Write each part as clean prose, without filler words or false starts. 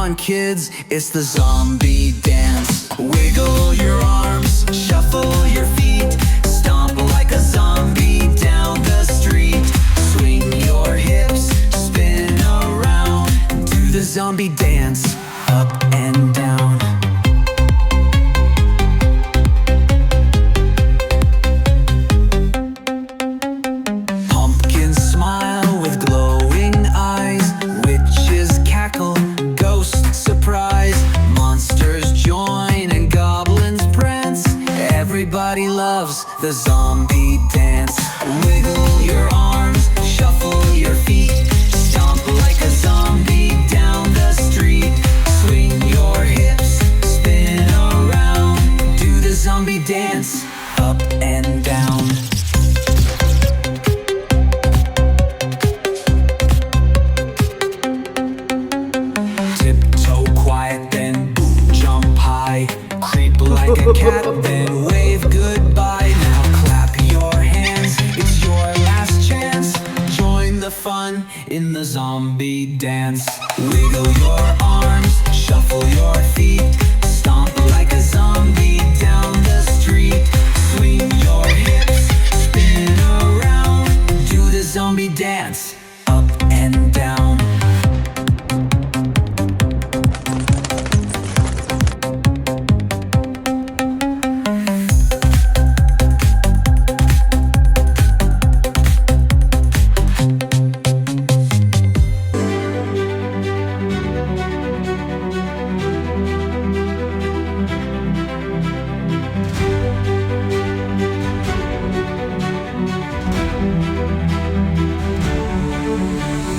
on, kids, it's the zombie dance. Wiggle your arms, shuffle your feet, stomp like a zombie down the street. Swing your hips, spin around, do the zombie dance, up and down. Pumpkins smile with glowing eyes, witches cackle, ghosts surprise, monsters join and goblins prance. Everybody loves the zombie dance. Wiggle your arms, shuffle your feet, stomp like a zombie down the street. Swing your hips, spin around, do the zombie dance, up and down. Tiptoe quiet, then jump high, creep like a cat, then wave goodbye. Now clap your hands, it's your last chance. Join the fun in the zombie dance. Wiggle your arms, shuffle your feet, stomp like a zombie down the street. Swing your hips, spin around, do the zombie dance, up and down.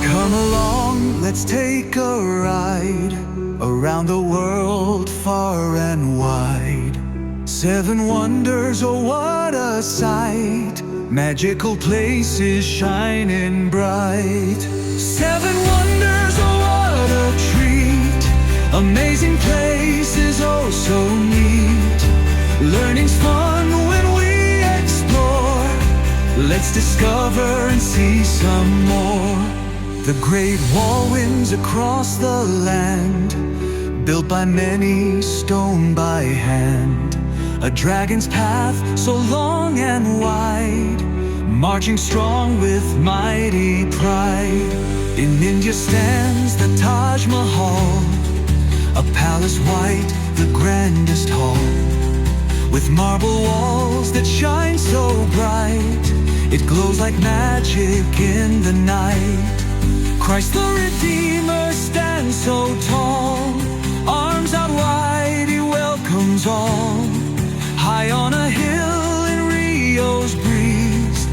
Come along, let's take a ride around the world far and wide. 7 wonders, oh what a sight, magical places shining bright. 7 wonders, oh what a treat, amazing places, oh so neat. Learning's fun when we explore, let's discover and see some more. The great whirlwinds across the land, built by many, stone by hand. A dragon's path so long and wide, marching strong with mighty pride. In India stands the Taj Mahal, a palace white, the grandest hall, with marble walls that shine so bright, it glows like magic in the night. Christ the Redeemer stands so tall, arms out wide, he welcomes all. High on a hill in Rio's breeze,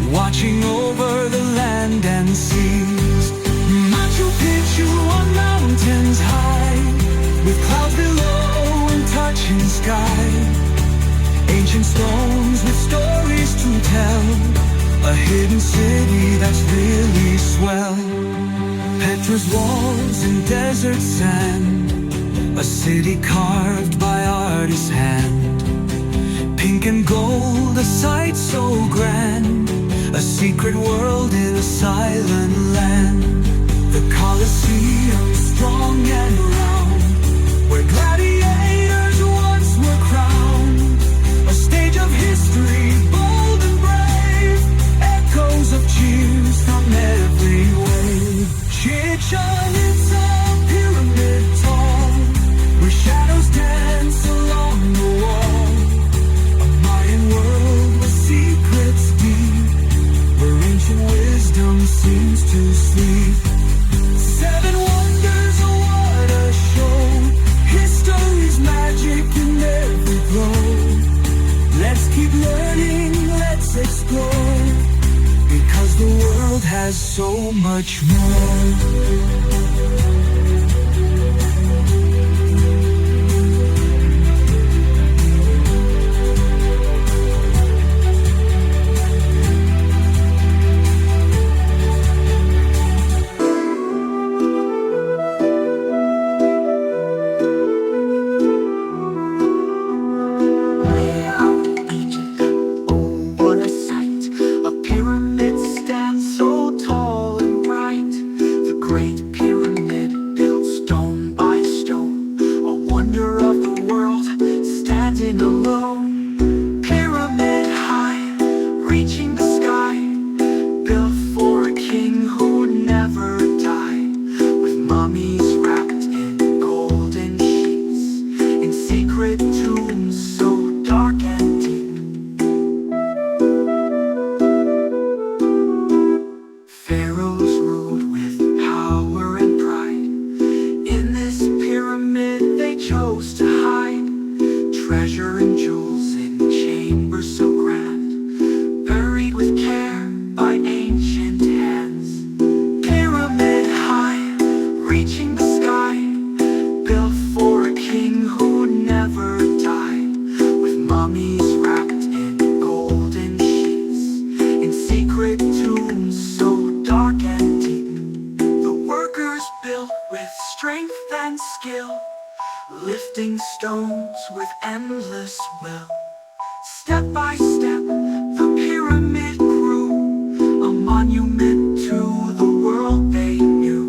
watching over the land and seas. Machu Picchu on mountains high, with clouds below and touching sky. Ancient stones with stories to tell, a hidden city that's really swell. Petra's walls in desert sand, a city carved by artist's hand. Pink and gold, a sight so grand, a secret world in a silent land. The Colosseum strong and round, where gladiators once were crowned. A stage of history, bold and brave, echoes of cheers from every wave. Chichen Itza, pyramid tall, where shadows dance along the wall. A Mayan world with secrets deep, where ancient wisdom seems to sleep. 7 wonders, oh what a show, history's magic in every glow. Let's keep learning, let's explore, because the world has so much more. Pyramid stands so tall and bright, the great pyramid standing alone, pyramid high, reaching the sky, built for a king who'd never die, with mummies wrapped in golden sheets, in secret tombs so dark and deep. Pharaohs ruled with power and pride. In this pyramid they chose to hide treasure and jewels in chambers so grand, buried with care by ancient hands. Pyramid high, reaching the sky, built for a king who'd never die, with mummies wrapped in golden sheets, in secret tombs so dark and deep. The workers built with strength and skill, lifting stones with endless will. Step by step, the pyramid grew, a monument to the world they knew.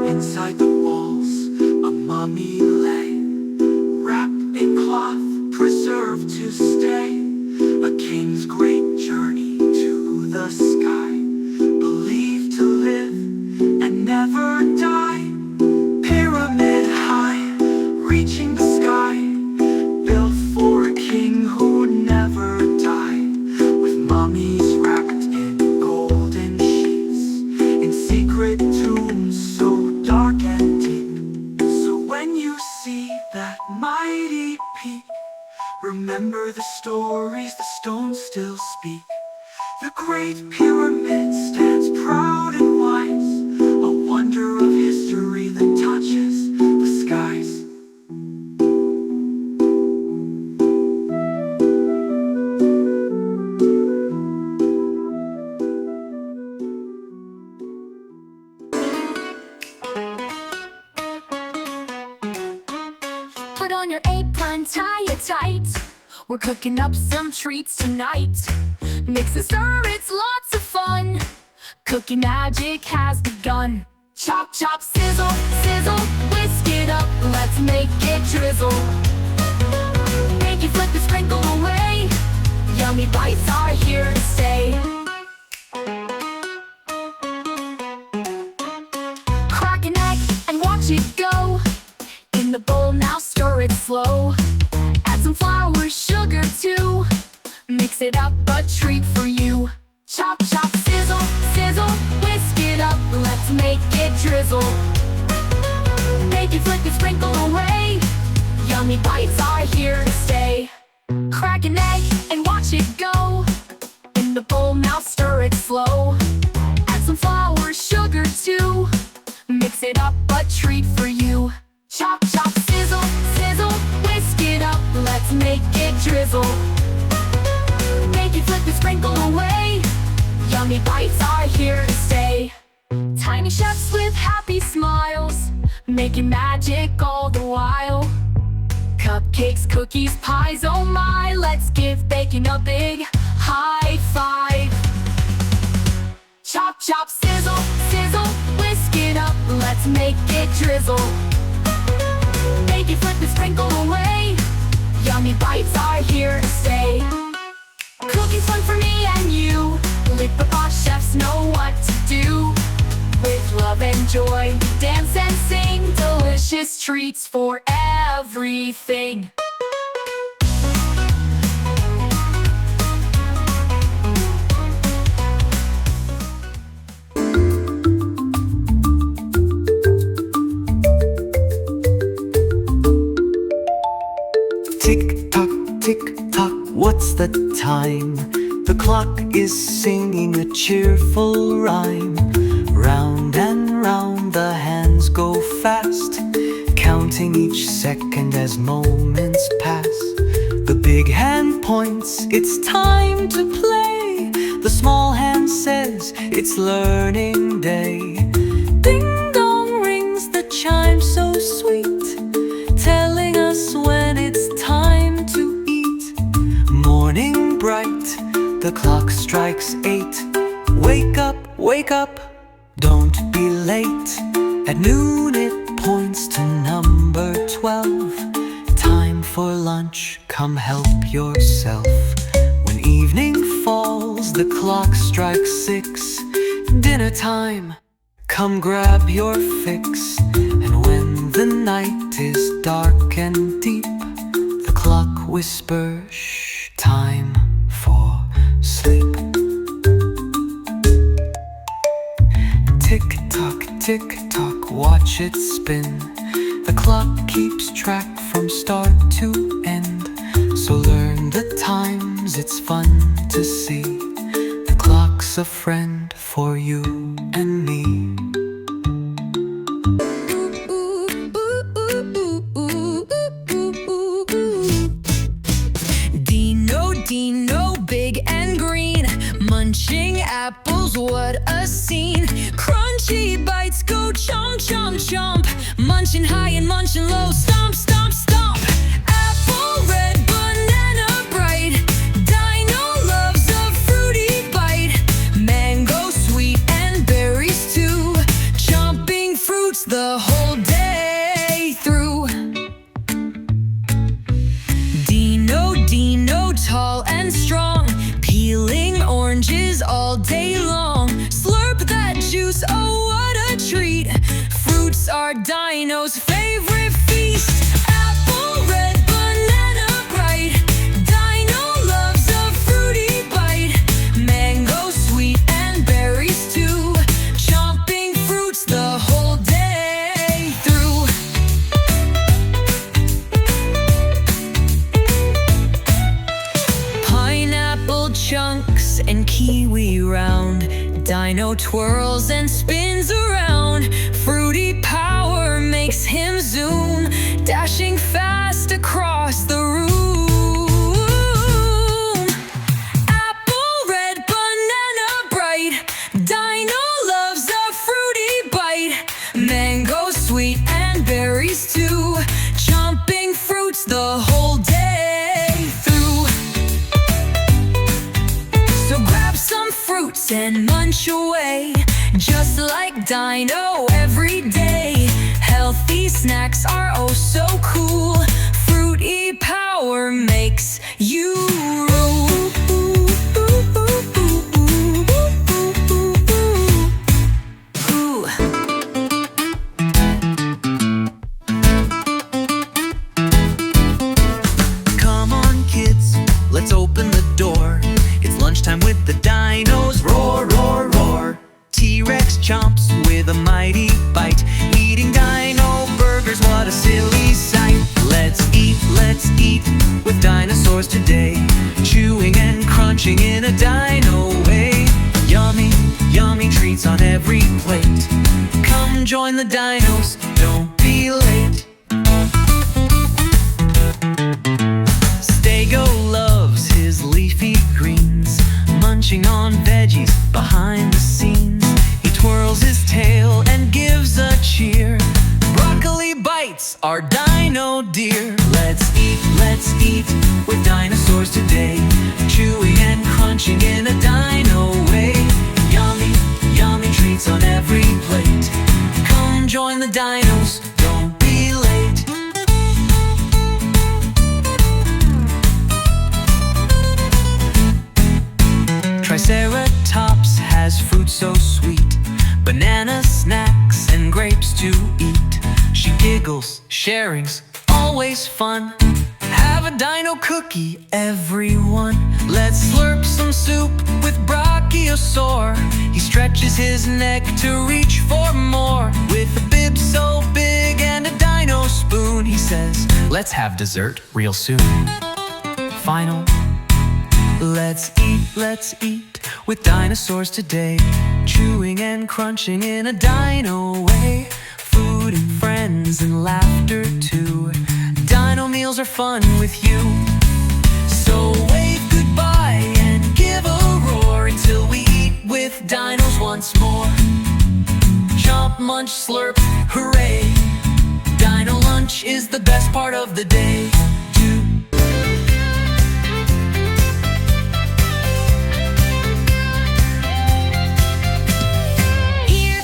Inside the walls, a mummy lay, wrapped in cloth, preserved to stay. A king's great journey to the sky, believed to live and never die. Pyramid high, reaching the sky, built for a king who'd never die, with mummies wrapped in golden sheets, in secret tombs so dark and deep. So when you see that mighty peak, remember the stories the stones still speak. The Great Pyramid stands proud and wise, a wonder of history that touches the skies. Put on your apron, tie it tight. We're cooking up some treats tonight. Mix and stir, it's lots of fun. Cookie magic has begun. Chop, chop, sizzle, sizzle, whisk it up. Let's make it drizzle. Make it flip and sprinkle away. Yummy bites are here to stay. Crack an egg and watch it go. In the bowl now, stir it slow. Add some flour, sugar too. Mix it up, a treat for you. Chop, chop, sizzle, sizzle, whisk it up. Let's make it drizzle. Make it flip and sprinkle away. Yummy bites are here to stay. Crack an egg and watch it go. In the bowl now, stir it slow. Add some flour, sugar too. Mix it up, a treat for you. Chop, chop, sizzle, sizzle, whisk it up. Let's make it drizzle. Make it flip and sprinkle away. Yummy bites are here to stay. Tiny chefs with happy smiles, making magic all the while. Cupcakes, cookies, pies, oh my. Let's give baking a big high five. Chop, chop, sizzle, sizzle, whisk it up. Let's make it drizzle. Make it flip and sprinkle away. Yummy bites are here to stay. Cooking's fun for me and you. Lipapaa chefs know what to do. With love and joy, dance and sing. Delicious treats for everything. Tick tock, tick tock, what's the time? The clock is singing a cheerful rhyme. Round and round the hands go fast, counting each second as moments pass. The big hand points, it's time to play. The small hand says, it's learning day. Ding dong rings the chime so sweet, telling us when it's time to eat. Morning bright, the clock strikes 8. Wake up, Don't be late. At noon it points to number 12. Time for lunch, come help yourself. When evening falls, the clock strikes 6. Dinner time, come grab your fix. And when the night is dark and deep, the clock whispers, shh, time for sleep. Tick-tock, watch it spin. The clock keeps track from start to end. So learn the times, it's fun to see. The clock's a friend for you and me. Dino, big and green, munching apples, what a scene. Crunchy bites go chomp, chomp, chomp, munching high and munching low, stomp, stomp, stomp. Apple red, banana bright, Dino loves a fruity bite. Mango sweet and berries too, chomping fruits the whole day through. Dino, tall and strong, peeling oranges all day long. Slurp that juice, oh what a treat. Fruits are Dino's favorite feast. Apple red, banana bright, Dino loves a fruity bite. Mango sweet and berries too, chomping fruits the whole day through. Pineapple chunks and kiwi round, Dino twirls and spins around. Fruity power makes him zoom, dashing fast across the room. Apple red, banana bright, Dino loves a fruity bite. Mango sweet and berries too, chomping fruits the whole day through. So grab some fruits and munch away, just like Dino every day. Healthy snacks are oh so cool, fruity power makes you rule. Come on kids, let's open the door. It's lunchtime with the dinos. Roar, roar, roar. T-Rex chomps with a mighty bite, eating dino burgers, what a silly sight. Let's eat with dinosaurs today, chewing and crunching in a dino way. Yummy, yummy treats on every plate. Come join the dinos, don't be late. Stego loves his leafy greens, munching on veggies behind the scenes. He twirls his tail and gives a cheer. Broccoli bites are Dino dear. Let's eat with dinosaurs today, chewing and crunching in a dino way. Yummy, yummy treats on every plate. Come join the dinos, don't be late. Triceratops has fruit so sweet, banana snacks and grapes to eat. She giggles, sharing's always fun. Have a dino cookie, everyone. Let's slurp some soup with Brachiosaur. He stretches his neck to reach for more. With a bib so big and a dino spoon, he says, let's have dessert real soon. Final. Let's eat with dinosaurs today, chewing and crunching in a dino way. Food and friends and laughter too. Dino meals are fun with you. So wave goodbye and give a roar until we eat with dinos once more. Chomp, munch, slurp, hooray. Dino lunch is the best part of the day. Here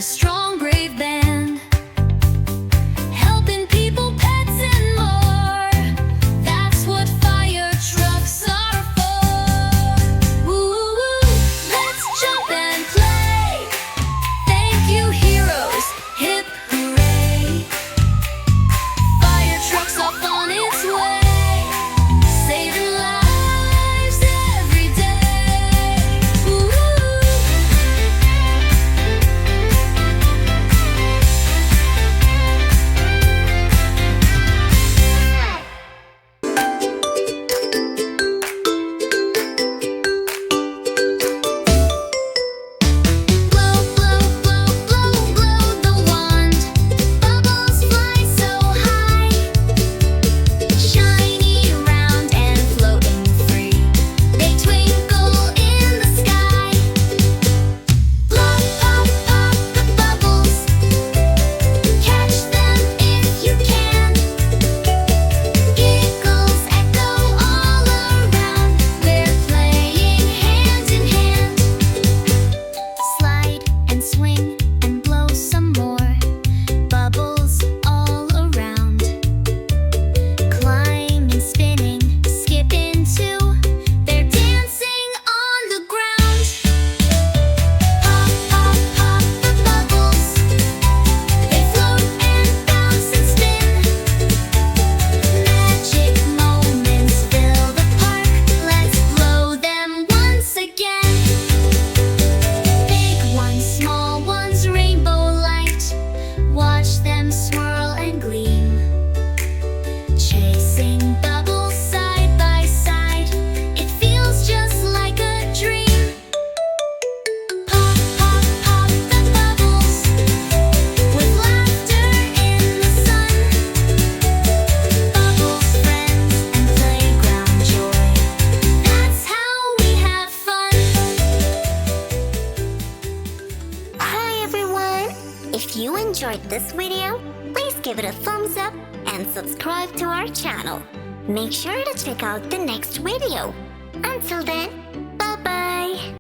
a strong, brave band, helping people, pets, and more. That's what fire trucks are for. Woo-woo, let's jump and play. Thank you, heroes. Hip hooray. Fire trucks off on its way, saving lives every day. Woo-hoo. Blow, blow, blow, blow, blow the wand. Bubbles fly so high, shiny, round, and floating free. They twinkle in the sky. Pop, pop, pop the bubbles. Catch them if you can. Giggles echo all around. We're playing hand in hand. Slide and swing and blow some more. Bubbles all around. Climbing, spinning, skipping too. They're dancing on the ground. Pop, pop, pop the bubbles. They float and bounce and spin. Magic moments fill the park. Let's blow them once again. Big ones, small ones, rainbow light. Watch them swirl and gleam. Chasing bubbles side by side. It feels just like a dream. Pop, pop, pop the bubbles. With laughter in the sun. Bubbles, friends, and playground joy. That's how we have fun. Hi everyone! If you enjoyed this video, please give it a thumbs up and subscribe to our channel. Make sure to check out the next video. Until then,